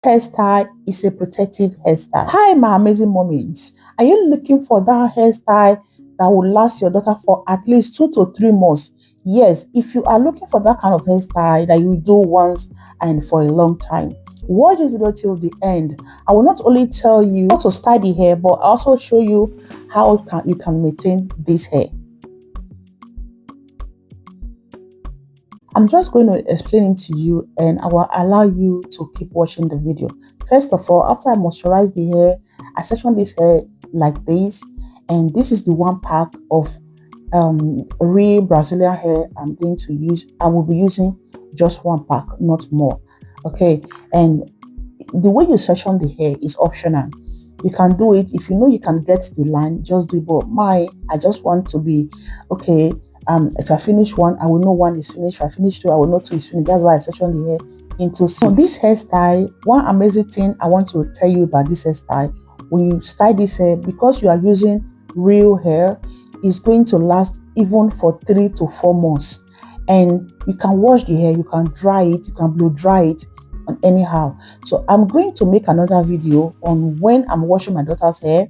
Hairstyle is a protective hairstyle. Hi, my amazing moments. Are you looking for that hairstyle that will last your daughter for at least 2 to 3 months? Yes, if you are looking for that kind of hairstyle that you do once and for a long time, watch this video till the end. I will not only tell you how to style the hair, but also show you how you can maintain this hair. I'm just going to explain it to you and I will allow you to keep watching the video. First of all, after I moisturize the hair, I section this hair like this, and this is the one pack of real Brazilian hair I'm going to use. I will be using just one pack, not more. Okay, and the way you section the hair is optional. You can do it if you know you can get the line, just do it. But I just want to be okay. If I finish one, I will know one is finished. If I finish two, I will know two is finished. That's why I section the hair into six. So this hairstyle, one amazing thing I want to tell you about this hairstyle: when you style this hair, because you are using real hair, it's going to last even for 3 to 4 months. And you can wash the hair, you can dry it, you can blow dry it, and anyhow. So I'm going to make another video on when I'm washing my daughter's hair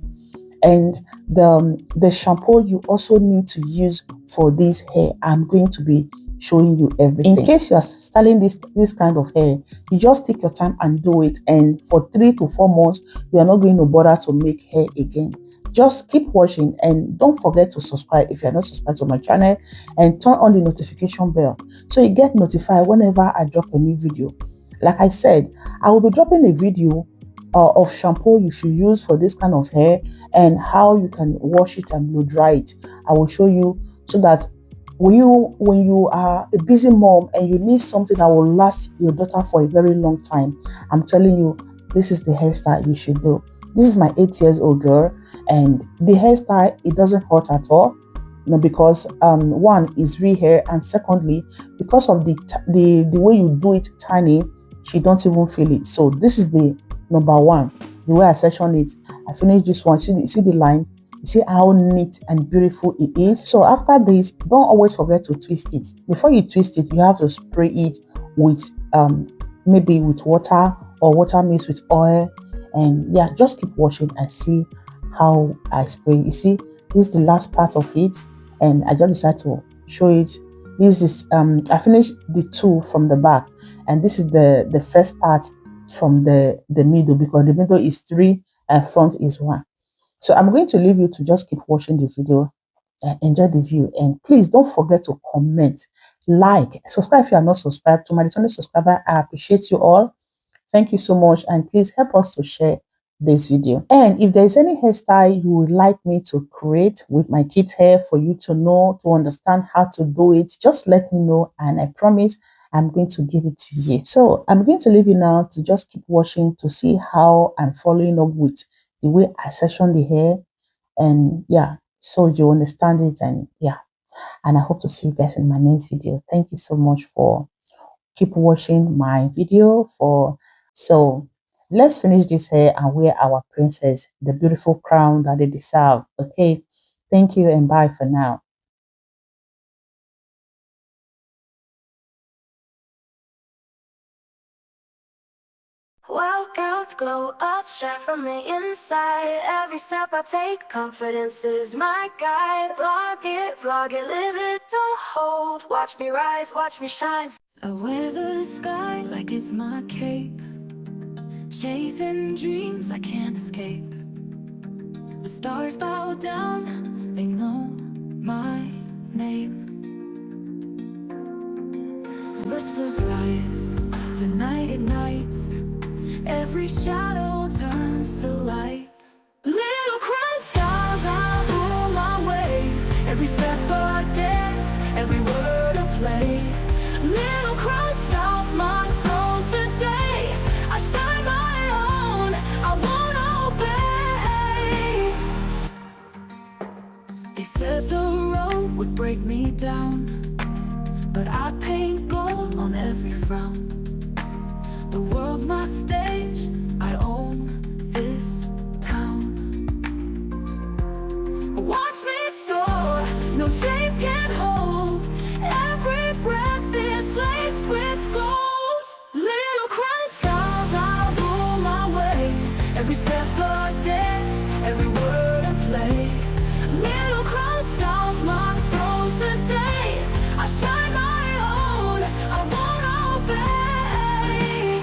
and the shampoo you also need to use for this hair. I'm going to be showing you everything. In case you are styling this kind of hair, you just take your time and do it, and for 3 to 4 months you are not going to bother to make hair again. Just keep watching and don't forget to subscribe if you are not subscribed to my channel, and turn on the notification bell so you get notified whenever I drop a new video. Like I said, I will be dropping a video of shampoo you should use for this kind of hair and how you can wash it and blow dry it. I will show you so that when you are a busy mom and you need something that will last your daughter for a very long time, I'm telling you, this is the hairstyle you should do. This is my 8 years old girl, and the hairstyle, it doesn't hurt at all. You know, because one is real hair, and secondly, because of the way you do it tiny, she don't even feel it. So this is the number one. The way I section it, I finish this one. See the line. You see how neat and beautiful it is. So after this, don't always forget to twist it. Before you twist it, you have to spray it with maybe with water or water mixed with oil. And yeah, just keep washing and see how I spray. You see, this is the last part of it, and I just decided to show it. This is I finished the two from the back, and this is the first part from the middle, because the middle is 3 and front is 1. So I'm going to leave you to just keep watching the video and enjoy the view. And please don't forget to comment, like, subscribe if you are not subscribed. To my returning subscriber, I appreciate you all. Thank you so much, and please help us to share this video. And if there's any hairstyle you would like me to create with my kids' hair for you to know, to understand how to do it, just let me know, and I promise I'm going to give it to you. So I'm going to leave you now to just keep watching to see how I'm following up with the way I section the hair, and yeah, so you understand it. And yeah, and I hope to see you guys in my next video. Thank you so much for keep watching my video. So let's finish this hair and wear our princess the beautiful crown that they deserve. Okay, thank you and bye for now. Well, girls glow up, shine from the inside. Every step I take, confidence is my guide. Vlog it, live it, don't hold. Watch me rise, watch me shine. I wear the sky like it's my cape, chasing dreams I can't escape. The stars bow down, they know my name. Whispers rise, the night ignites. Every shadow turns to light. Little crown stars, I rule my way. Every step a dance, every word a play. Little crown stars, my throne's the day I shine my own, I won't obey. They said the road would break me down, but I paint gold on every frown. The world's my stage, I own this every step a dance, every word a play. Little crown styles mark throws the day. I shine my own, I won't obey.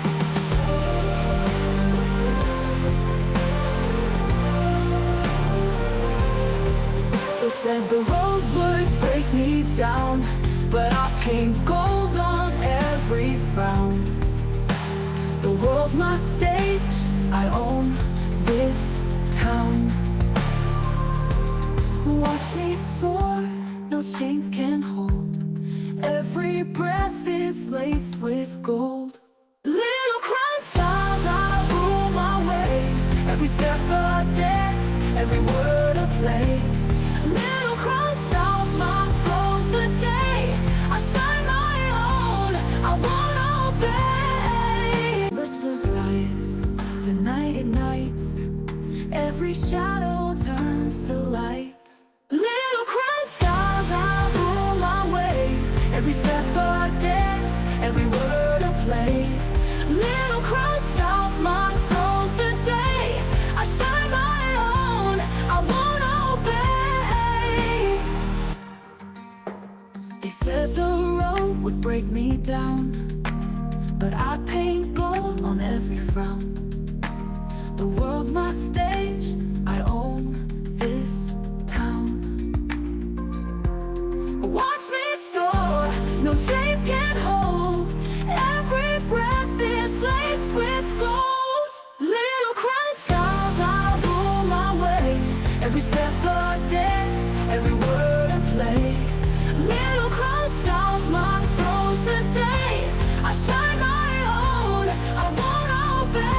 They said the road would break me down, but I paint gold on every frown. The world's my stage, I own this town. Watch me soar, no chains can hold. Every breath is laced with gold. Little crown styles, I rule my way. Every step a dance, every word a play. Little crown styles, my flows the day. I shine my own, I won't obey. Whispers rise, the night ignites. Every shadow turns to light. Little crown styles, I rule my way. Every step a dance, every word a play. Little crown styles, my throws the day. I shine my own, I won't obey. They said the road would break me down, but I paint gold on every frown. The world's my stage, I own this town. Watch me soar, no chains can hold. Every breath is laced with gold. Little crown styles, I rule my way. Every step a dance, every word a play. Little crown styles, my throws the day. I shine my own, I won't obey.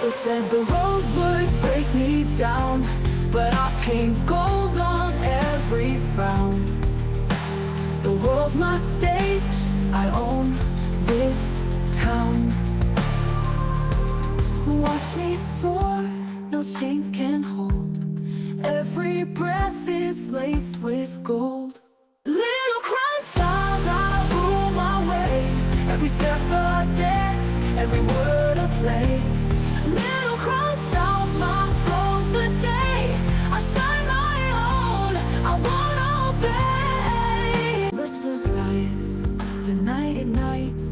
They said the road would break me down, but I paint gold on every frown. The world's my stage, I own this town. Watch me soar, no chains can hold. Every breath is laced with gold. Little crown styles, I rule my way. Every step a dance, every word a play. Little crown styles, my flows the day. I shine my own, I won't obey. Whispers rise, the night ignites.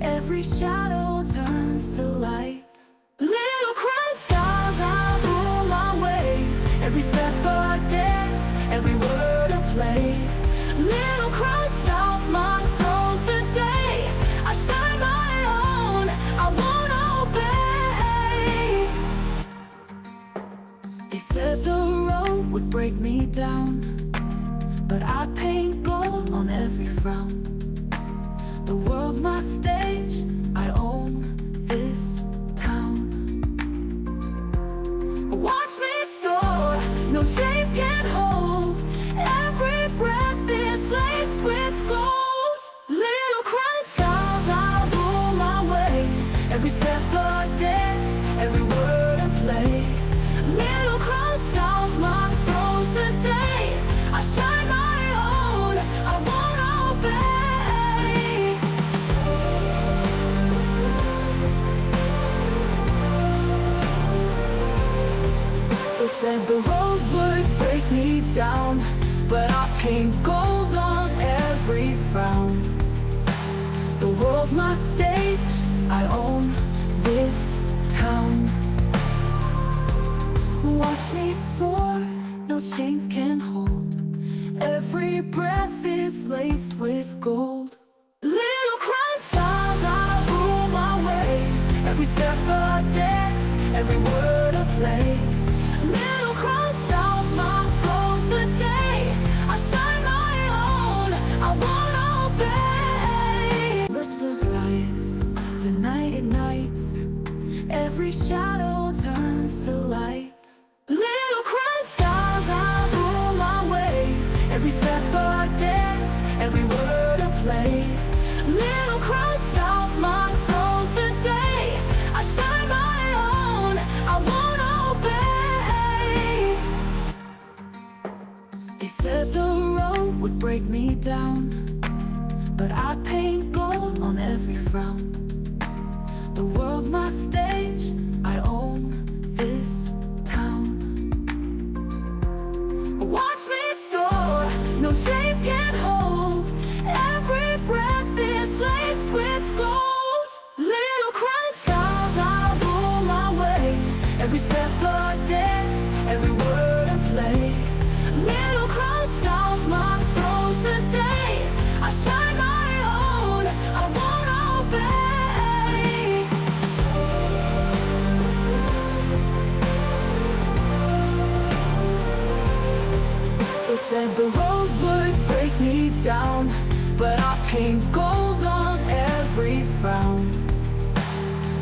Every shadow turns to light. Little crown styles, I rule my way. Every step a dance, every word a play. Little crown styles, my throws the day. I shine my own, I won't obey. They said the road would break me down, but I paint gold on every frown. The world's my stage, I own this town. Watch me soar, no chains can hold. Every breath is laced with gold. Little crown styles, I rule my way. Every step a dance, every word a play. Little crown styles, my throws the day. I shine my own, I won't obey. They said the road would break me down, but I paint gold on every frown. The world's my stage, I own this town. Watch me soar, no chains can hold. Every breath is laced with gold. Little crown styles, I rule my way. Every step a dance, every word a play. Little crown styles, my flows the day. I shine my own, I won't obey. Whispers rise, the night ignites. Every shadow turns to light. Little crown styles, I rule my way. Every step a dance, every word a play. Little crown styles, my throws the day. I shine my own, I won't obey. They said the road would break me down, but I paint gold on every frown. The world's my stage, I own this town. Watch me soar, no chains can hold. Every breath is laced with gold. Little crime stars, I rule my way. Every step a dance, every word a play. Little crime stars, my throne's the day. I shine my own, I won't obey. They said the road would break me down, but I paint gold on every frown.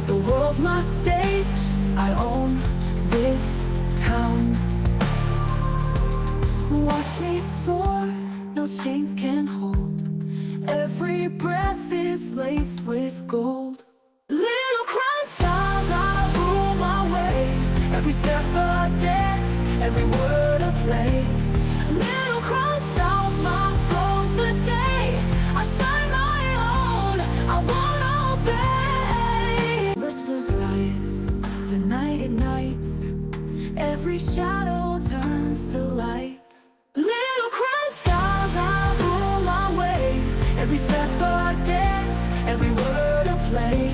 The world's my stage, I own this town. Watch me soar, no chains can hold. Every breath is laced with gold. Little crime stars, I rule my way. Every step a dance, every word a play. Little crime stars, my throne's the day. I shine my own, I won't obey. Whispers rise, the night ignites. Every shadow turns to light. Little crime stars, I rule my way. Every step a dance, every word a play.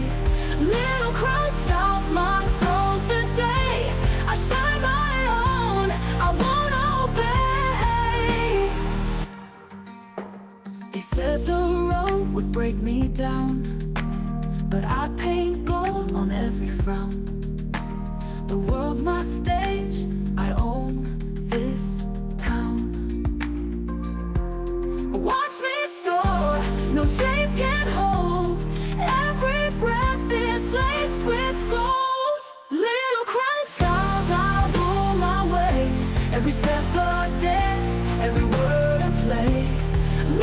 Little crime stars, my throne's the day. I shine my own, I won't obey. They said the road would break me down, but I paint gold on every frown. The world's my stage, I own this town. Watch me soar, no chains can hold. Every breath is laced with gold. Little crime stars, I rule my way. Every step a dance, every word a play.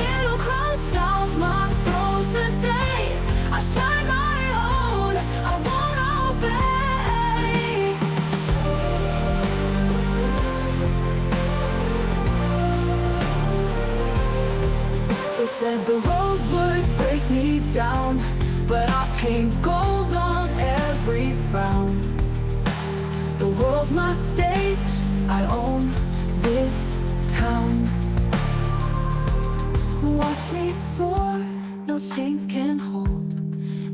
Little crime stars, my throne's the day. I shine my own, I won't obey. They said the road would break me down, but I paint gold on every frown. The world's my stage, I own this town. Watch me soar, no chains can hold.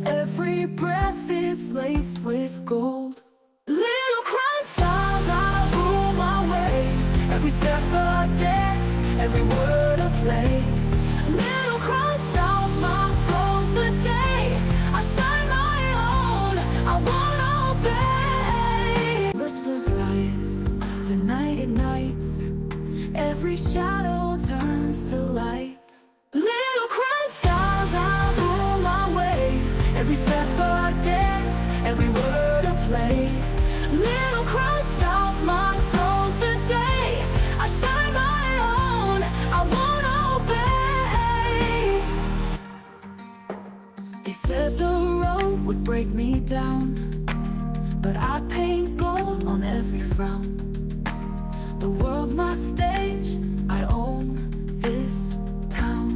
Every breath is laced with gold. Little crime stars, I rule my way. Every step a dance, every word a play. Little crime stars, my throne's the day. I shine my own, I won't obey. Whispers rise, the night ignites. Every shadow turns to light. Little crime stars, I rule my way. Every step a dance, every word a play. Little crime stars, my throne's the day. I shine my own, I won't obey. They said the road would break me down, but I paint gold on every frown. The world's my stage, I own this town.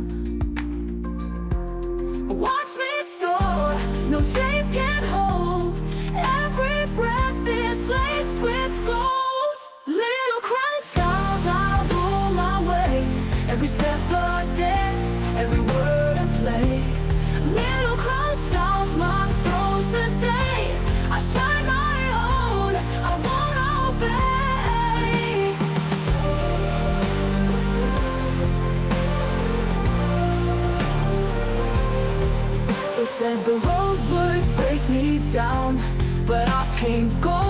Watch me soar, no chains can hold. Every breath is laced with gold. Little crime stars, I rule my way. Every step a dance, every word a play. Little crime stars, my throne's the day. I shine my own, I won't obey. They said the road would break me down, but I paint gold